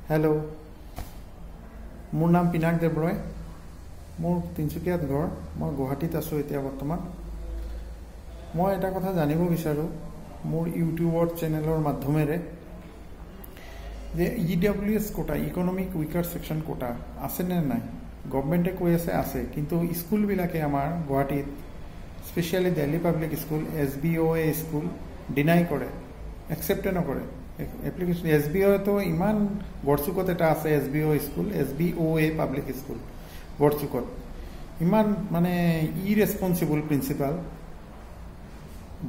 hello मोर नाम पिनाक देवरय मोर तिनसुकियात घर मैं गुवाहाटीत आसो एतिया बर्तमान मैं एटा कथा जानिब विचारो मोर यूट्यूबर चेनेलर माध्यमेरे जे EWS quota economic weaker section quota आछे ने नाइ गवर्नमेंटे কৈ আছে किन्तु स्कूल बिलाके आमार गुवाहाटीत specially Delhi public school SBOA school deny करे एक्सेप्टे नकरे एप्लिकेशन SBO तो इमान गड़चुकत एटा आछे SBO school SBOA public school गड़चुकत इमान माने इरेस्पन्सिबल प्रिन्सिपाल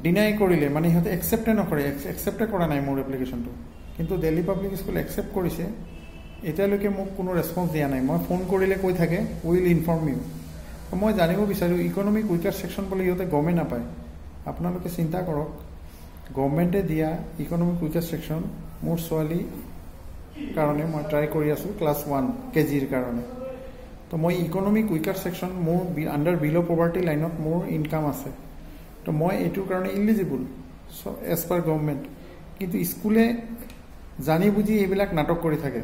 डिनाई करिले माने हिहते एक्सेप्टे नकरे एक्सेप्टे करा नाइ मोर एप्लिकेशनটো किन्तु दिल्ली पब्लिक स्कूल एक्सेप्ट करिसे एतियाলৈকে মোক কোনো ৰেসপন্স দিয়া নাই মই ফোন কৰিলে কৈ থাকে উইল ইনফৰ্ম ইউ মই জানিব বিচাৰো ইকোনমিক উইকাৰ সেকশন বলে ইহতে গমে না পায় আপোনালোকে চিন্তা কৰক গভৰ্নমেণ্টে দিয়া ইকোনমিক উইকাৰ সেকশন মোৰ ছোৱালী কাৰণে মই ট্ৰাই কৰি আছো ক্লাস 1 কেজিৰ কাৰণে তো মই ইকোনমিক উইকাৰ সেকশন মোৰ আন্ডাৰ বিলো পভাৰ্টি লাইনত মোৰ ইনকাম আছে তো মই এটোৰ কাৰণে eligible so as per government কিন্তু স্কুলে জানি বুজি এইবিলাক নাটক কৰি থাকে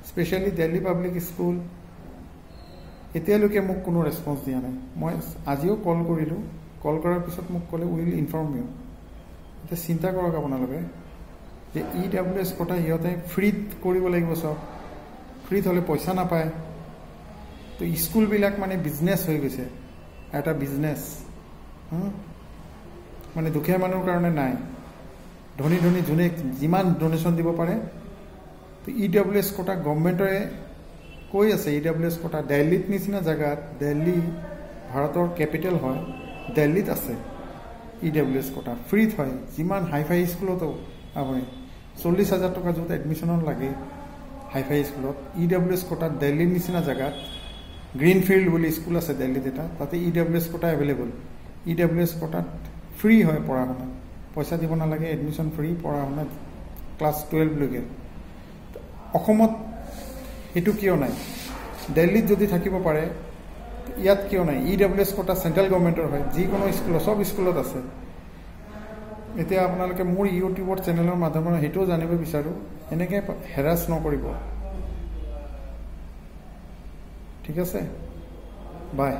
स्पेशली दिल्ली पब्लिक स्कूल एतियाলৈকে মোক কোনো ৰেসপন্স দিয়া নাই মই আজিও কল কৰিলো কল কৰাৰ পিছত মোক কলে উইল ইনফৰ্ম ইউ এটা চিন্তা কৰক আপোনালোকে যে EWS কোটা ইহতে ফ্ৰীত কৰিব লাগিব সব ফ্ৰীত হলে পইচা নাপায় তো স্কুল বিলাক মানে বিজনেস হৈ গৈছে এটা বিজনেস মানে দুখীয়া মানুহৰ কাৰণে নাই ধনী ধনী জনে যিমান ডোনেশন দিব পাৰে तो EWS कोटा गवर्नमेंटे কৈ আছে EWS कोटा दिल्लीत निचिना जगत दिल्ली भारतर कैपिटल है दिल्लीत আছে EWS कोटा फ्रीत है जिमान हाईफाई स्कूलतो आपुनि 40,000 टका जत एडमिशनन लागे हाईफाई स्कूलत EWS कोटा दिल्ली निचिना जगत ग्रीनफील्ड बोली स्कूल আছে दिल्लीत এটা তাতে EWS quota available EWS quota free है पढ़ा शुना पैसा দিব নালাগে एडमिशन फ्री पढ़ा शुना क्लास 12 लगे অসমত হেতু কিয় নাই দিল্লীত যদি থাকিব পাৰে ইয়াত কিয় নাই EWS কোটা সেন্ট্ৰাল গভৰ্নমেন্টৰ হয় যি কোনো স্কুল সব স্কুলত আছে এতিয়া আপোনালোকে মোৰ ইউটিউবৰ চেনেলৰ মাধ্যমেৰে হেতু জানিব বিচাৰো এনেকে হেৰাস নকৰিব ঠিক আছে বাই